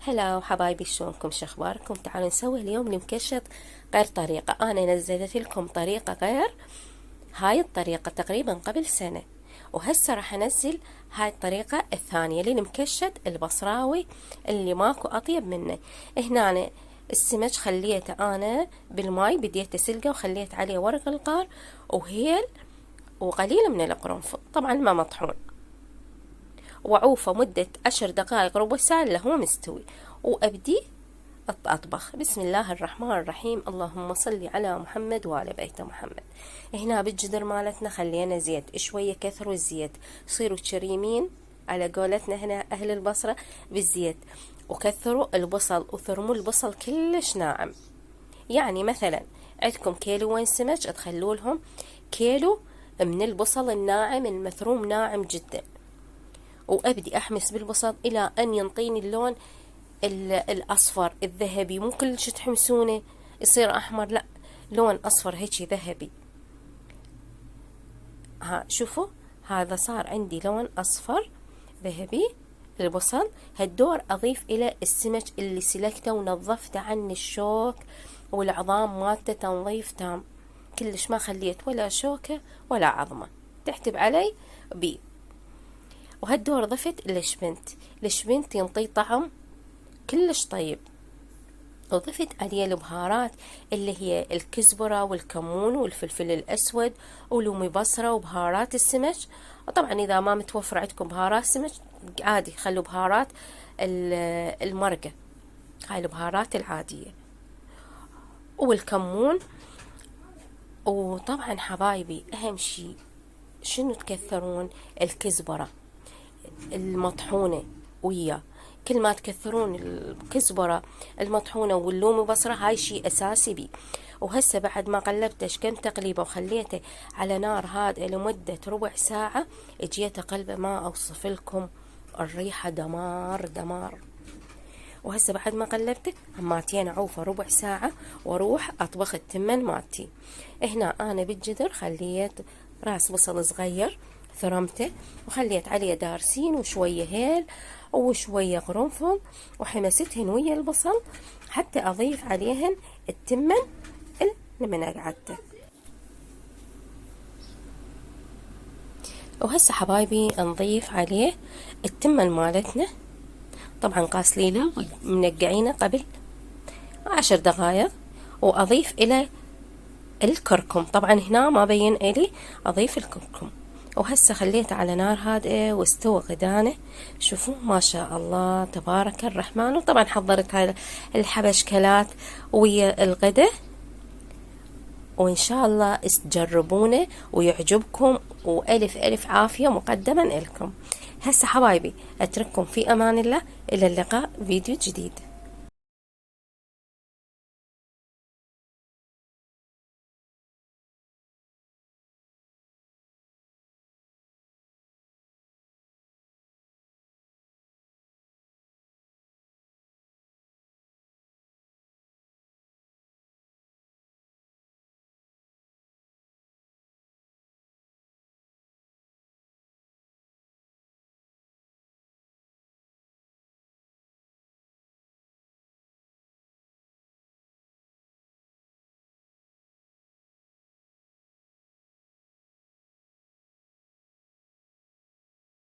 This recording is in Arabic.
هلا وحبايبي، شلونكم؟ شخباركم؟ تعالوا نسوي اليوم المكشط غير طريقة. أنا نزلت لكم طريقة غير هاي الطريقة تقريبا قبل سنة، وهسه راح أنزل هاي الطريقة الثانية للمكشط البصراوي اللي ماكو أطيب منه. هنا أنا السمك خليته أنا بالماي، بديت أسلقه وخليت عليه ورق الغار وهيل وقليل من القرنفل، طبعا ما مطحون، وعوفه مدة 10 دقائق ربع ساعة لهو مستوي. وأبدي أطبخ. بسم الله الرحمن الرحيم. اللهم صل على محمد وعلى بيت محمد. هنا بالجدر مالتنا خلينا زيت شوية، كثروا الزيت، صيروا كريمين على قولتنا هنا أهل البصرة بالزيت. وكثروا البصل وثرموا البصل كلش ناعم. يعني مثلا عندكم كيلوين سمك تخلوا لهم كيلو من البصل الناعم المثروم، ناعم جدا. وأبدي أحمس بالبصل إلى أن ينطيني اللون الأصفر الذهبي، مو كلش تحمسونه يصير أحمر، لا، لون أصفر هيك ذهبي. ها شوفوا، هذا صار عندي لون أصفر ذهبي البصل. هالدور أضيف إلى السمك اللي سلكته ونظفته عن الشوك والعظام مالته تنظيف تام، كلش ما خليت ولا شوكة ولا عظمة تحتب علي بيه. وهالدور ضفت الشبنت ينطي طعم كلش طيب. وضفت عليه البهارات اللي هي الكزبرة والكمون والفلفل الأسود ولومي بصرة وبهارات السمك. وطبعا إذا ما متوفر عندكم بهارات سمك عادي خلوا بهارات المرقة، هاي البهارات العادية، والكمون. وطبعا حبايبي أهم شي شنو تكثرون الكزبرة المطحونة وياه، كل ما تكثرون الكزبرة المطحونة واللوم بصرة، هاي شي أساسي بي. وهسه بعد ما قلبته كم تقليبه وخليته على نار هادئة لمدة ربع ساعة، اجيت قلبه ما أوصف لكم الريحة دمار دمار. وهسه بعد ما قلبته هماتين عوفة ربع ساعة واروح اطبخ التمن مالتي. هنا انا بالجدر خليت راس بصل صغير ثرمته وخليت عليه دارسين وشوية هيل وشوية قرنفل وحمستهن ويا البصل حتى اضيف عليهن التمن اللي من قعدته. وهسه حبايبي نضيف عليه التمن مالتنا، طبعا قاسلينه منقعينه قبل 10 دقائق. واضيف الى الكركم، طبعا هنا ما بين الي اضيف الكركم. وهسه خليته على نار هادئة واستوى غدانه. شوفوا ما شاء الله تبارك الرحمن. وطبعا حضرت هاي الحبشكلات ويا الغدا، وإن شاء الله تجربونه ويعجبكم، وألف ألف عافية مقدما لكم. هسه حبايبي أترككم في أمان الله، إلى اللقاء فيديو جديد.